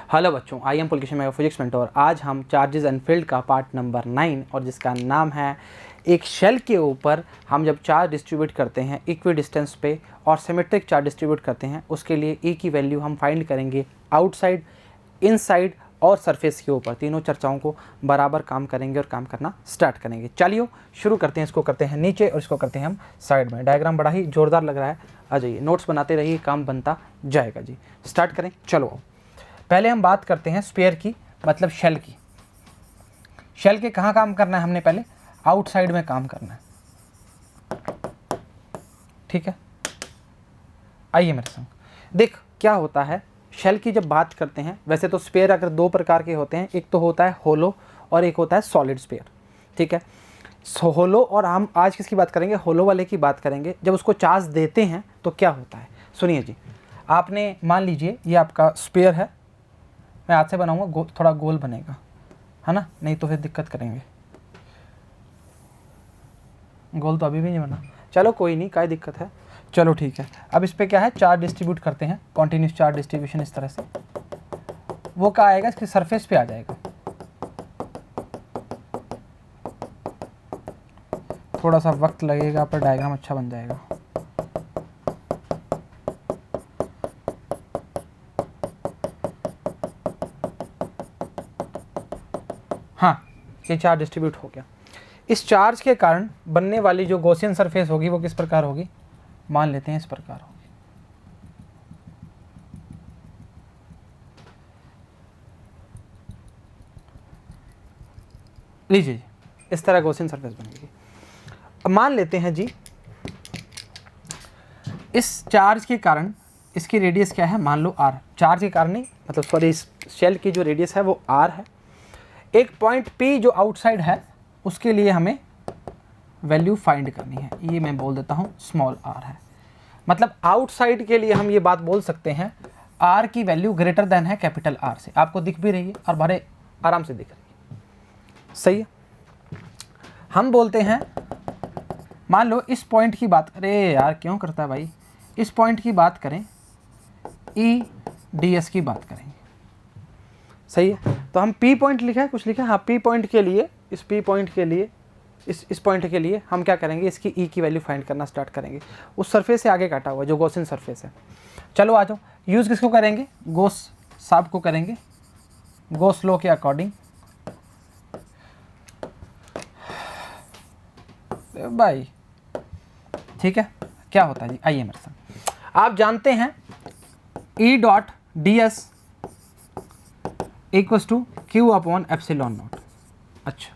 Hello बच्चों, I am Pulkesh mega physics mentor. आज हम चार्जेस एंड फील्ड का पार्ट नंबर 9 और जिसका नाम है एक शेल के ऊपर हम जब चार्ज डिस्ट्रीब्यूट करते हैं इक्वी डिस्टेंस पे और सिमेट्रिक चार्ज डिस्ट्रीब्यूट करते हैं, उसके लिए ई की वैल्यू हम फाइंड करेंगे आउटसाइड, इनसाइड और सरफेस के ऊपर। तीनों चर्चाओं को बराबर काम करेंगे और काम करना स्टार्ट करेंगे। चलिए शुरू करते हैं। इसको करते हैं नीचे और इसको करते हैं हम साइड में। डायग्राम बड़ा ही जोरदार लग रहा है। आ जाइए, नोट्स बनाते रहिए, काम बनता जाएगा जी। स्टार्ट करें, चलो। पहले हम बात करते हैं स्फीयर की, मतलब शेल की। शेल के कहाँ काम करना है हमने? पहले आउटसाइड में काम करना है, ठीक है। आइए मेरे संग, देख क्या होता है शेल की जब बात करते हैं। वैसे तो स्फीयर अगर दो प्रकार के होते हैं, एक तो होता है होलो और एक होता है सॉलिड स्फीयर, ठीक है। होलो, और हम आज किसकी बात करेंगे? होलो वाले की बात करेंगे। जब उसको चार्ज देते हैं तो क्या होता है, सुनिए जी। आपने मान लीजिए ये आपका स्फीयर है, मैं हाथ से बनाऊंगा, थोड़ा गोल बनेगा, है ना, नहीं तो फिर दिक्कत करेंगे। गोल तो अभी भी नहीं बना, चलो कोई नहीं, क्या दिक्कत है, चलो ठीक है। अब इस पर क्या है, चार्ज डिस्ट्रीब्यूट करते हैं, कॉन्टिन्यूस चार्ज डिस्ट्रीब्यूशन इस तरह से। वो क्या आएगा, इसके सरफेस पे आ जाएगा। थोड़ा सा वक्त लगेगा पर डायग्राम अच्छा बन जाएगा। हाँ, ये चार्ज डिस्ट्रीब्यूट हो गया। इस चार्ज के कारण बनने वाली जो गॉसियन सरफेस होगी वो किस प्रकार होगी? मान लेते हैं इस प्रकार होगी। लीजिए जी, इस तरह गॉसियन सरफेस बनेगी। अब मान लेते हैं जी, इस चार्ज के कारण इसकी रेडियस क्या है? मान लो r। चार्ज के कारण नहीं, मतलब सॉरी, इस शेल की जो रेडियस है वो r है। एक पॉइंट P जो आउटसाइड है उसके लिए हमें वैल्यू फाइंड करनी है। ये मैं बोल देता हूँ स्मॉल r है। मतलब आउटसाइड के लिए हम ये बात बोल सकते हैं r की वैल्यू ग्रेटर देन है कैपिटल R से। आपको दिख भी रही है और बड़े आराम से दिख रही है, सही है। हम बोलते हैं, मान लो इस पॉइंट की बात, अरे यार क्यों करता है भाई, इस पॉइंट की बात करें, ई डी एस की बात करेंगे, सही है। तो हम P पॉइंट लिखा है, कुछ लिखा है, हाँ, P पॉइंट के लिए, इस P पॉइंट के लिए, इस पॉइंट के लिए हम क्या करेंगे, इसकी E की वैल्यू फाइंड करना स्टार्ट करेंगे। उस सरफेस से आगे काटा हुआ जो गॉसियन सरफेस है। चलो आ जाओ, यूज़ किसको करेंगे? गॉस साहब को करेंगे, गॉस लॉ के अकॉर्डिंग। भाई ठीक है, क्या होता है जी, आइए मेरे साथ। आप जानते हैं E dot d s equals to Q upon epsilon not. अच्छा,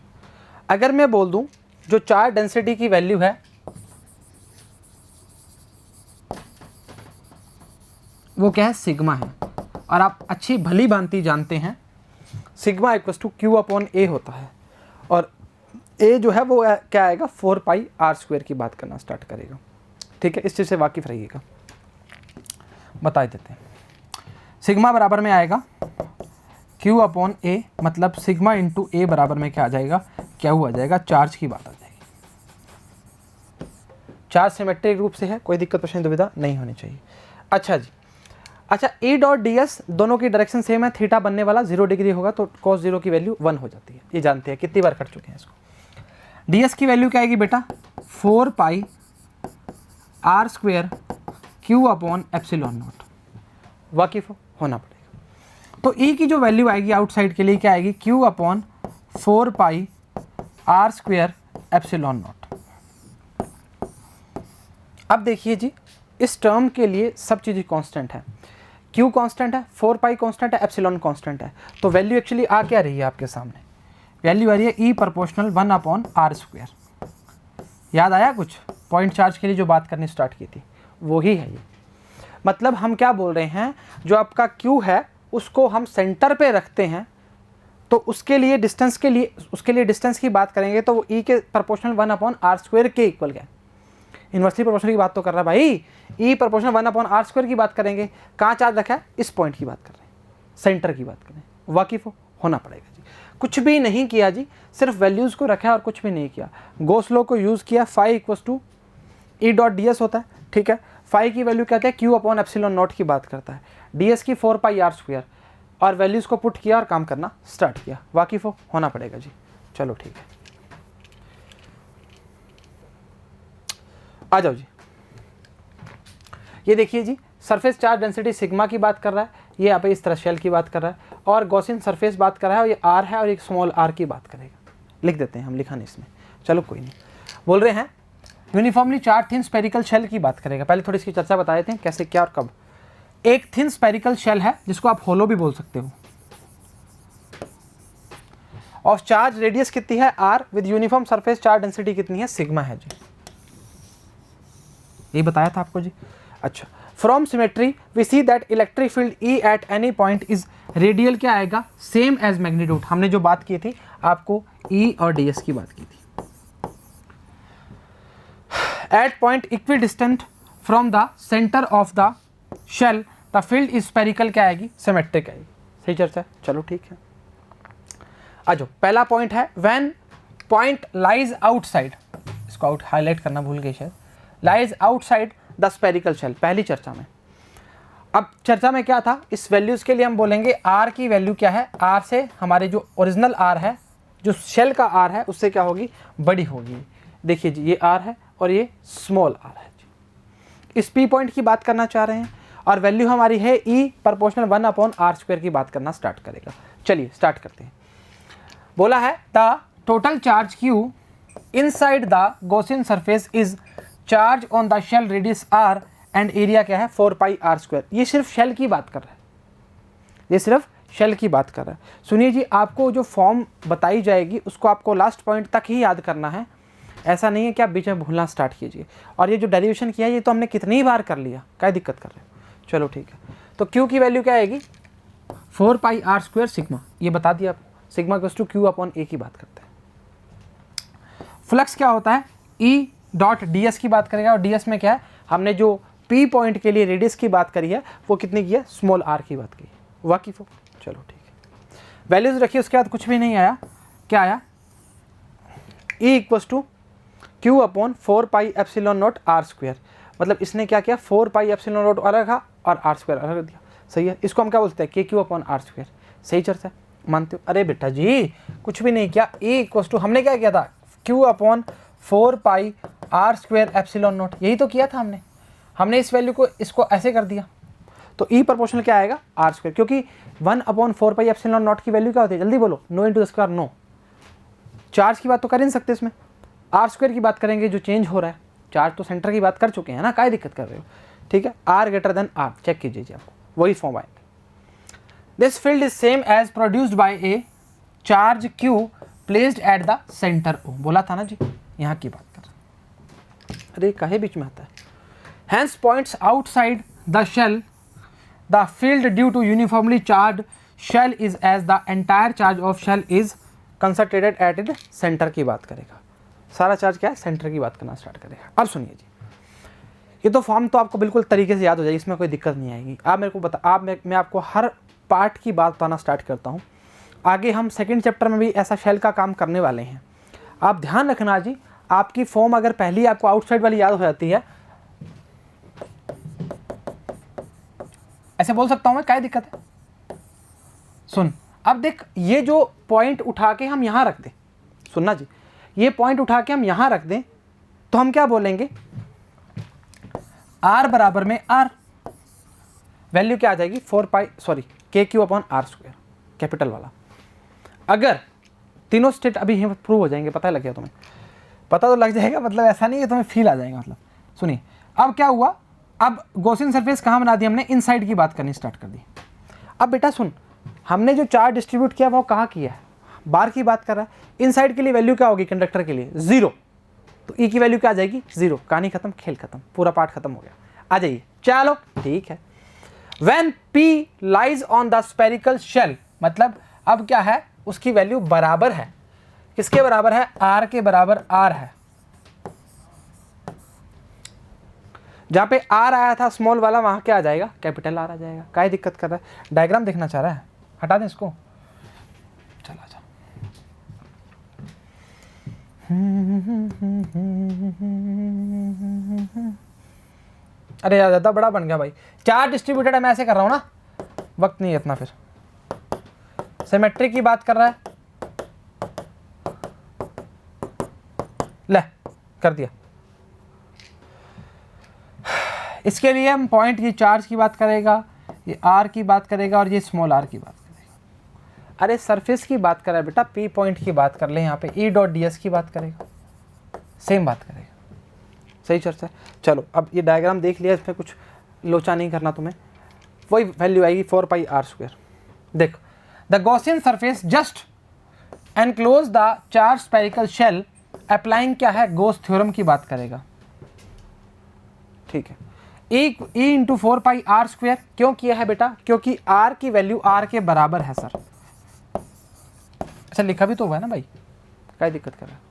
अगर मैं बोल दूं जो चार्ज डेंसिटी की वैल्यू है वो क्या है? सिग्मा है। और आप अच्छी भली भांति जानते हैं sigma equals to Q upon A होता है, और ए जो है वो क्या आएगा? 4 पाई आर स्क्वायर की बात करना स्टार्ट करेगा, ठीक है। इस चीज़ से वाकिफ रहिएगा, बता देते हैं। सिग्मा बराबर में आएगा Q अपॉन ए, मतलब सिग्मा इंटू ए बराबर में क्या आ जाएगा? क्या हुआ जाएगा? चार्ज की बात आ जाएगी। चार्ज सिमेट्रिक रूप से है, कोई दिक्कत परेशानी दुविधा नहीं होनी चाहिए। अच्छा जी, अच्छा, E डॉट डी एस दोनों की डायरेक्शन सेम है, थीटा बनने वाला 0 डिग्री होगा तो cos 0 की वैल्यू 1 हो जाती है। ये जानते हैं, कितनी बार कर चुके हैं इसको। डी एस की वैल्यू क्या आएगी बेटा? 4 pi are square Q upon epsilon naught. वाकिफ होना पड़ेगा। तो E की जो वैल्यू आएगी आउटसाइड के लिए क्या आएगी? Q upon 4 pi are square epsilon not. अब देखिए जी, इस टर्म के लिए सब चीज़ें कांस्टेंट है। Q कांस्टेंट है, 4 पाई कांस्टेंट है, एप्सिलॉन कांस्टेंट है। तो वैल्यू एक्चुअली आ क्या रही है आपके सामने? वैल्यू आ रही है E proportional 1 upon r square. याद आया कुछ? पॉइंट चार्ज के लिए जो बात करनी स्टार्ट की थी वो ही है ये। मतलब हम क्या बोल रहे हैं, जो आपका Q है उसको हम सेंटर पे रखते हैं, तो उसके लिए डिस्टेंस डिस्टेंस की बात करेंगे तो वो E के प्रोपोर्शनल 1 अपॉन आर स्क्वायर के इक्वल है। इन्वर्सली प्रोपोर्शनल की बात तो कर रहा है भाई, E proportional 1 upon r square की बात करेंगे। कहाँ चार्ज रखा है? इस पॉइंट की बात कर रहे हैं, सेंटर की बात करें। वाकिफ होना पड़ेगा जी। कुछ भी नहीं किया जी, सिर्फ वैल्यूज़ को रखा है और कुछ भी नहीं किया। गॉस लॉ को यूज़ किया, phi equals to E dot d s होता है, ठीक है। फाई की वैल्यू कहते हैं Q अपॉन एप्सिलॉन नॉट की बात करता है। डी एस की 4 पाई आर स्क्वायर, और वैल्यूज़ को पुट किया और काम करना स्टार्ट किया। वाकिफ होना पड़ेगा जी। चलो ठीक है, आ जाओ जी। ये देखिए जी, सरफेस चार्ज डेंसिटी सिग्मा की बात कर रहा है, ये यहाँ पे इस तरह शेल की बात कर रहा है, और गॉसियन सरफेस बात कर रहा है, और ये आर है और एक स्मॉल आर की बात करेगा। लिख देते हैं हम, लिखा नहीं इसमें, चलो कोई नहीं। बोल रहे हैं uniformly charge thin spherical shell की बात करेगा। पहले थोड़ी इसकी चर्चा बता देते हैं कैसे क्या और कब। एक थिन स्पेरिकल शेल है जिसको आप होलो भी बोल सकते हो, और चार्ज रेडियस कितनी है r, with uniform surface charge density कितनी है सिग्मा है जी। ये बताया था आपको जी। अच्छा, from symmetry we see that electric field E at any point is radial, क्या आएगा, सेम एज मैग्नीट्यूड। हमने जो बात की थी आपको ई और डी एस की बात की थी। At point equidistant from the centre of the shell the field is spherical, क्या आएगी, सिमेट्रिक आएगी। सही चर्चा है, चलो ठीक है। आज पहला पॉइंट है व्हेन पॉइंट लाइज आउटसाइड, इसको आउट हाईलाइट करना भूल गए शायद, lies outside the spherical shell, पहली चर्चा में। अब चर्चा में क्या था, इस वैल्यूज के लिए हम बोलेंगे आर की वैल्यू क्या है, आर से हमारे जो ओरिजिनल आर है, जो शेल का आर है, उससे क्या होगी, बड़ी होगी। देखिए जी, ये आर है और ये स्मॉल आर है जी। इस पी पॉइंट की बात करना चाह रहे हैं, और वैल्यू हमारी है ई प्रोपोर्शनल 1/r² की बात करना स्टार्ट करेगा। चलिए स्टार्ट करते हैं। बोला है the total charge q inside the Gaussian surface is charge on the shell radius r and area क्या है 4πr²। ये सिर्फ शेल की बात कर रहा है, ये सिर्फ शेल की बात कर रहा है। सुनिए जी, आपको जो फॉर्म बताई जाएगी उसको आपको लास्ट पॉइंट तक ही याद करना है, ऐसा नहीं है कि आप बीच में भूलना स्टार्ट कीजिए। और ये जो डेरिवेशन किया है ये तो हमने कितनी बार कर लिया, क्या दिक्कत कर रहे हो। चलो ठीक है, तो Q की वैल्यू क्या आएगी, 4πr² सिग्मा, ये बता दिया आपको। सिग्मा इक्वल्स टू Q/A की बात करते हैं। फ्लक्स क्या होता है, E.ds की बात करेगा, और ds में क्या है, हमने जो P पॉइंट के लिए रेडियस की बात करी है वो कितनी की है, स्मॉल r की बात की है। वाकिफ हो, चलो ठीक है। वैल्यूज रखिए, उसके बाद कुछ भी नहीं आया, क्या आया, E इक्वल्स टू Q/4πε0r²। मतलब इसने क्या किया, 4πε0 अलग रखा और r² अलग दिया। सही है, इसको हम क्या बोलते हैं, KQ/r²। सही चर्चा है, मानते हो। अरे बेटा जी, कुछ भी नहीं किया। E इक्वल्स टू हमने क्या किया था, Q/4πr²ε0, यही तो किया था हमने इस वैल्यू को इसको ऐसे कर दिया, तो E प्रोपोर्शनल क्या आएगा, r², क्योंकि 1/4πε0 की वैल्यू क्या होती है, जल्दी बोलो, no into the square no. Charge की बात तो कर ही नहीं सकते इसमें, r² की बात करेंगे जो चेंज हो रहा है। चार्ज तो सेंटर की बात कर चुके हैं ना, क्या दिक्कत कर रहे हो। ठीक है, r>r, चेक कीजिए आपको वही फॉर्म आएगा। This field is same as produced by a charge Q placed at the centre O। बोला था ना जी, यहाँ की बात कर, अरे काहे बीच में आता है। Hence points outside the shell the field due to uniformly charge shell is as the entire charge of shell is concentrated at it centre की बात करेगा। सारा चार्ज क्या है, सेंटर की बात करना स्टार्ट करेगा। अब सुनिए जी, ये तो फॉर्म तो आपको बिल्कुल तरीके से याद हो जाएगी, इसमें कोई दिक्कत नहीं आएगी। आप मेरे को बता, मैं आपको हर पार्ट की बात बताना स्टार्ट करता हूँ। आगे हम सेकंड चैप्टर में भी ऐसा शेल का काम करने वाले हैं। आप ध्यान रखना जी, आपकी फॉर्म अगर पहली आपको आउटसाइड वाली याद हो जाती है, ऐसे बोल सकता हूँ मैं, क्या दिक्कत है। सुन, अब देख, ये जो पॉइंट उठा के हम यहाँ रख दें, सुनना जी, ये पॉइंट उठा के हम यहाँ रख दें तो हम क्या बोलेंगे, r बराबर में r, वैल्यू क्या आ जाएगी, KQ/r², कैपिटल वाला। अगर तीनों स्टेट अभी प्रूव हो जाएंगे, पता लग गया तुम्हें, पता तो लग जाएगा, मतलब ऐसा नहीं है तुम्हें फील आ जाएगा। मतलब सुनिए, अब क्या हुआ, अब गॉसियन सरफेस कहाँ बना दी हमने, इनसाइड की बात करनी स्टार्ट कर दी। अब बेटा सुन, हमने जो चार्ज डिस्ट्रीब्यूट किया वो कहाँ किया है, बार की बात कर रहा है। इनसाइड के लिए वैल्यू क्या होगी, कंडक्टर के लिए 0, तो E की वैल्यू क्या आ जाएगी, 0। कहानी खत्म, खेल खत्म, पूरा पार्ट खत्म हो गया। आ जाइए, चलो ठीक है। When P lies on the spherical shell, मतलब अब क्या है, उसकी वैल्यू बराबर है, किसके बराबर है, R के बराबर R है। जहाँ पे R आया था स्मॉल वाला, वहाँ क्या आ जाएगा, कैपिटल R आ जाएगा। क्या दिक्कत कर रहा है, डायग्राम देखना चाह रहा है, हटा दें इसको, चला जा। अरे यार ज़्यादा बड़ा बन गया भाई, चार डिस्ट्रीब्यूटेड है, मैं ऐसे कर रहा हूँ ना, वक्त नहीं है इतना फिर। सिमेट्री की बात कर रहा है, ले कर दिया। इसके लिए हम पॉइंट, ये चार्ज की बात करेगा, ये आर की बात करेगा और ये स्मॉल आर की बात करेगा। अरे सरफेस की बात कर रहा है बेटा, पी पॉइंट की बात कर ले, यहाँ पे ई डॉट डी एस की बात करेगा, सेम बात करेगा। सही चर्चा है। चलो अब ये डायग्राम देख लिया, इसमें कुछ लोचा नहीं करना तुम्हें, वही वैल्यू आएगी 4 पाई आर स्क्वायर। देखो, the Gaussian surface just enclose the charge spherical shell applying क्या है, गॉस थ्योरम की बात करेगा। ठीक है, E into 4 pi are square क्यों किया है बेटा, क्योंकि आर की वैल्यू आर के बराबर है सर। अच्छा लिखा भी तो हुआ है ना भाई, क्या दिक्कत कर रहा है।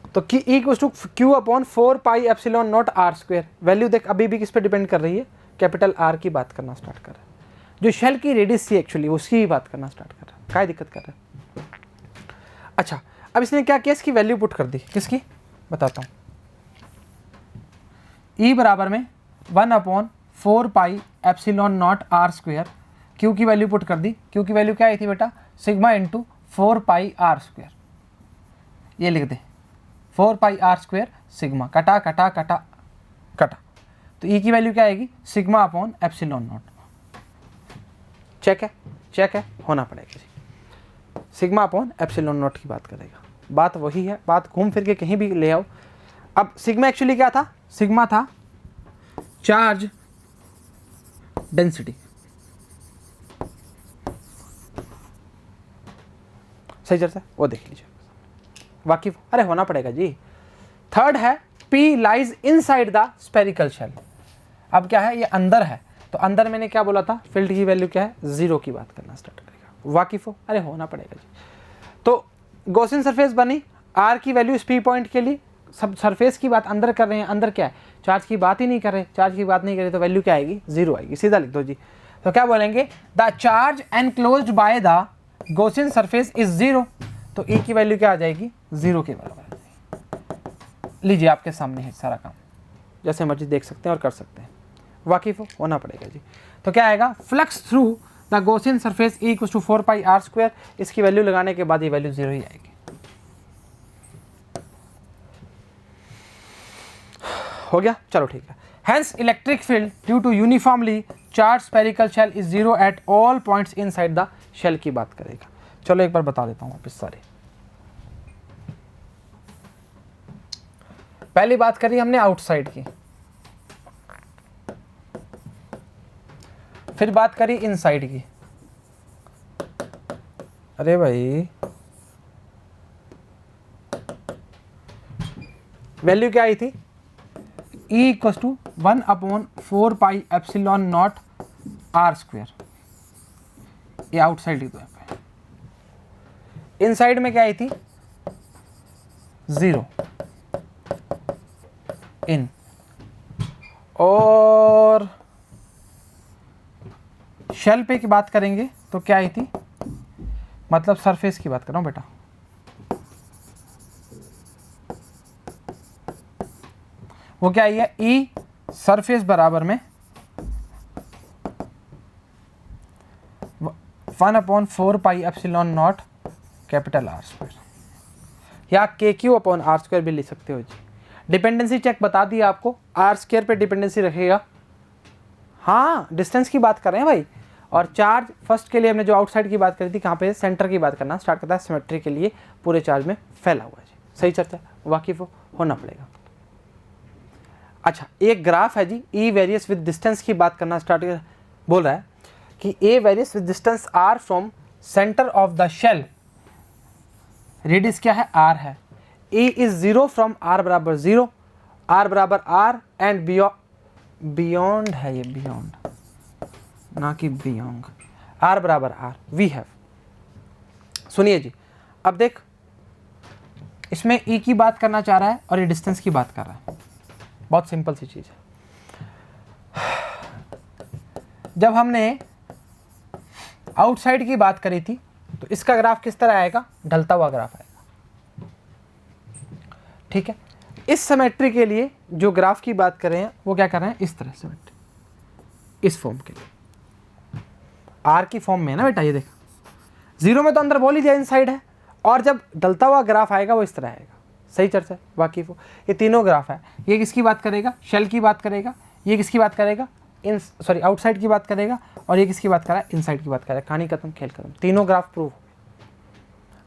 तो की E equals to Q upon 4 pi epsilon naught R square. Value देख अभी भी किस पे डिपेंड कर रही है, कैपिटल आर की बात करना स्टार्ट कर रहा है, जो शेल की रेडियस थी एक्चुअली उसकी ही बात करना स्टार्ट कर रहा है। क्या दिक्कत कर रहा है। अच्छा अब इसने क्या किया, इसकी वैल्यू पुट कर दी, किसकी बताता हूँ, ई बराबर में 1 upon 4 pi epsilon naught R square, Q की वैल्यू पुट कर दी। क्यू की वैल्यू क्या आई थी बेटा, sigma into 4 pi are square, ये लिख दे 4 पाई आर स्क्वायर सिग्मा, कटा कटा कटा कटा, तो ई की वैल्यू क्या आएगी, sigma upon epsilon naught. Check है, चेक है, होना पड़ेगा जी, सिग्मा अपॉन एप्सिलॉन नॉट की बात करेगा। बात वही है, बात घूम फिर के कहीं भी ले आओ। अब सिग्मा एक्चुअली क्या था, सिग्मा था चार्ज डेंसिटी। सही चर्चा, वो देख लीजिए वाकिफ, अरे होना पड़ेगा जी। थर्ड है P lies inside the spherical shell. अब क्या है, ये अंदर है, तो अंदर मैंने क्या बोला था, फील्ड की वैल्यू क्या है, 0 की बात करना स्टार्ट करेगा। वाकिफ हो, अरे होना पड़ेगा जी। तो गॉसियन सरफेस बनी, R की वैल्यू इस P पॉइंट के लिए, सब सरफेस की बात अंदर कर रहे हैं, अंदर क्या है, चार्ज की बात ही नहीं कर रहे, चार्ज की बात नहीं करें तो वैल्यू क्या आएगी, 0 आएगी, सीधा लिख दो जी। तो क्या बोलेंगे, the charge enclosed by the Gaussian surface is 0, तो E की वैल्यू क्या आ जाएगी, 0 के बराबर आ जाएगी। लीजिए आपके सामने है सारा काम, जैसे मर्जी देख सकते हैं और कर सकते हैं, वाकिफ होना पड़ेगा जी। तो क्या आएगा, flux through the Gaussian surface E equals to 4 pi are square, इसकी वैल्यू लगाने के बाद ये वैल्यू 0 ही आएगी। हो गया, चलो ठीक है। Hence electric field due to uniformly charge spherical shell is 0 at all points inside the shell की बात करेगा। चलो एक बार बता देता हूं वापस सारे। पहली बात करी हमने आउटसाइड की, फिर बात करी इनसाइड की। अरे भाई वैल्यू क्या आई थी, E equals to 1 upon 4 pi epsilon naught R square, ये आउटसाइड ही तो है। इनसाइड में क्या आई थी, 0 इन, और शेल पे की बात करेंगे तो क्या आई थी, मतलब सरफेस की बात कर रहा हूं बेटा, वो क्या आई है, ई सरफेस बराबर में 1 upon 4 pi epsilon not capital R square, या के क्यू अपॉन आर स्क्वायर भी लिख सकते हो जी। डिपेंडेंसी चेक बता दिया आपको, आर स्क्वायर पे डिपेंडेंसी रखेगा, हाँ डिस्टेंस की बात कर रहे हैं भाई। और चार्ज फर्स्ट के लिए हमने जो आउटसाइड की बात करी थी, कहाँ पे, सेंटर की बात करना स्टार्ट करता है, सिमेट्री के लिए पूरे चार्ज में फैला हुआ है जी। सही चर्चा, वाकिफ होना पड़ेगा। अच्छा एक ग्राफ है जी, ई वेरियस विद डिस्टेंस की बात करना स्टार्ट बोल रहा है कि E varies with distance R from centre of the shell, radius क्या है, आर है, ए इज 0 फ्रॉम आर बराबर 0, आर बराबर आर एंड बियॉन्ड है, ये बियॉन्ड ना कि बियॉन्ड, आर बराबर आर वी हैव। सुनिए जी, अब देख इसमें ई की बात करना चाह रहा है और ये डिस्टेंस की बात कर रहा है, बहुत सिंपल सी चीज है। जब हमने आउटसाइड की बात करी थी तो इसका ग्राफ किस तरह आएगा, ढलता हुआ ग्राफ आएगा, ठीक है। इस सिमेट्री के लिए जो ग्राफ की बात कर रहे हैं वो क्या कर रहे हैं, इस तरह सिमेट्री, इस फॉर्म के लिए, आर की फॉर्म में है ना बेटा, ये देख 0 में तो अंदर बोल ही दिया इनसाइड है, और जब डलता हुआ ग्राफ आएगा वो इस तरह आएगा। सही चर्चा है, वाकिफ हो। ये तीनों ग्राफ है, ये किसकी बात करेगा, शेल की बात करेगा, ये किसकी बात करेगा, आउटसाइड की बात करेगा, और ये किसकी बात कर रहा है, इनसाइड की बात कर रहा है। कहानी खत्म, खेल खत्म, तीनों ग्राफ प्रूव हो गए।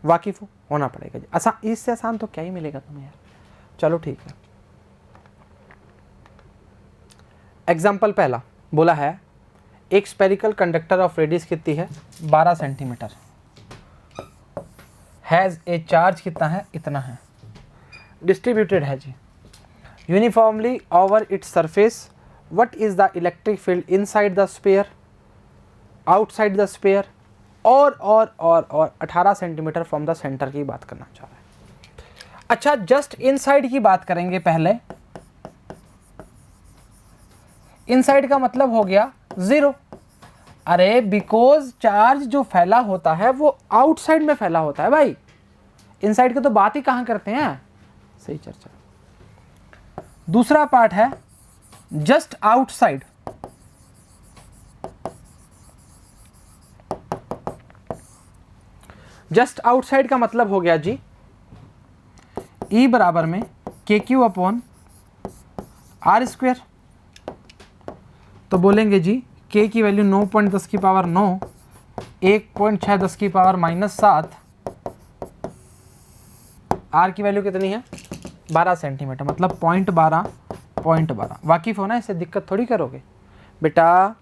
वाकिफ होना पड़ेगा जी, आसान, इससे आसान तो क्या ही मिलेगा तुम्हें यार। चलो ठीक है। एग्जाम्पल पहला बोला है एक स्पेरिकल कंडक्टर ऑफ रेडियस कितनी है 12 सेंटीमीटर, हैज़ ए चार्ज कितना है, इतना है, डिस्ट्रीब्यूटेड है जी uniformly over its surface, what is the electric field inside the sphere, outside the sphere, और 18 सेंटीमीटर फ्रॉम द सेंटर की बात करना चाह रहा है। अच्छा, जस्ट इनसाइड की बात करेंगे पहले। इनसाइड का मतलब हो गया 0। अरे बिकॉज चार्ज जो फैला होता है वो आउटसाइड में फैला होता है भाई, इनसाइड की तो बात ही कहाँ करते हैं। सही चर्चा। दूसरा पार्ट है जस्ट आउटसाइड। जस्ट आउटसाइड का मतलब हो गया जी E बराबर में KQ अपॉन R²। तो बोलेंगे जी K की वैल्यू 9.10 की पावर 9, 1.6 10 की पावर -7, R की वैल्यू कितनी है 12 सेंटीमीटर, मतलब 0.12। वाकिफ होना, इससे दिक्कत थोड़ी करोगे बेटा।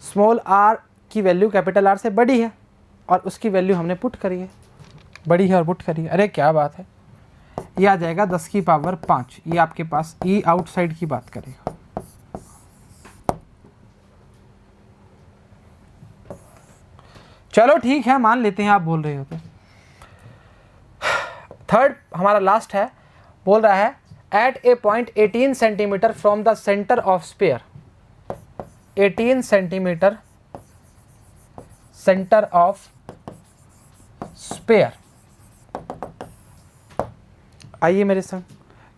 स्मॉल r की वैल्यू कैपिटल R से बड़ी है और उसकी वैल्यू हमने पुट करी है, बड़ी है और पुट करी है। अरे क्या बात है, ये आ जाएगा 10 की पावर 5। ये आपके पास E आउटसाइड की बात करेगा। चलो ठीक है, मान लेते हैं आप बोल रहे हो तो। थर्ड हमारा लास्ट है, बोल रहा है at a point 18 centimetre from the centre of sphere, 18 centimetre centre of sphere. आइए मेरे संग,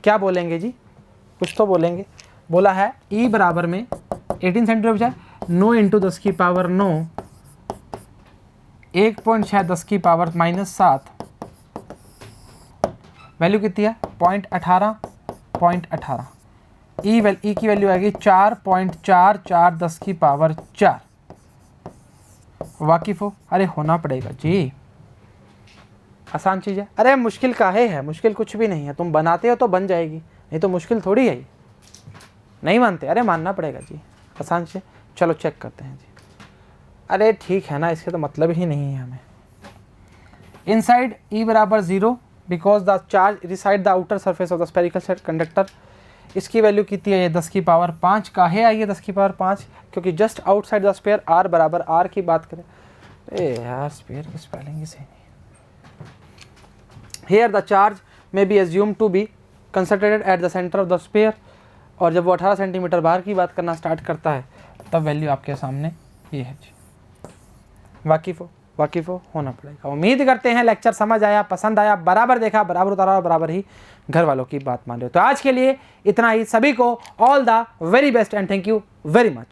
क्या बोलेंगे जी, कुछ तो बोलेंगे। बोला है E बराबर में 18 सेंटीमीटर बचा 9 इंटू 10 की पावर 9, 1.6 10 की पावर -7, वैल्यू कितनी है 0.18। E की वैल्यू आएगी 4.44 10 की पावर 4। वाकिफ हो, अरे होना पड़ेगा जी, आसान चीज़ है। अरे मुश्किल काहे है, मुश्किल कुछ भी नहीं है, तुम बनाते हो तो बन जाएगी, नहीं तो मुश्किल थोड़ी है। नहीं मानते, अरे मानना पड़ेगा जी, आसान से। चलो चेक करते हैं जी। अरे ठीक है ना, इसके तो मतलब ही नहीं है हमें। इनसाइड E बराबर 0 because the charge reside the outer surface of the spherical conductor. इसकी वैल्यू कितनी है, ये 10 की पावर 5। काहे आई है 10 की पावर 5, क्योंकि just outside the sphere R बराबर R की बात करें। ए यार स्फीयर की स्पेलिंग ही सही नहीं। Here the charge may be assume to be concentrated at the centre of the sphere. और जब वो 18 सेंटीमीटर बाहर की बात करना स्टार्ट करता है तब वैल्यू आपके सामने ये है जी। वाकिफ हो होना पड़ेगा। उम्मीद करते हैं लेक्चर समझ आया, पसंद आया, बराबर देखा, बराबर उतारा और बराबर ही घर वालों की बात मान रहे हो। तो आज के लिए इतना ही। सभी को all the very best and thank you very much.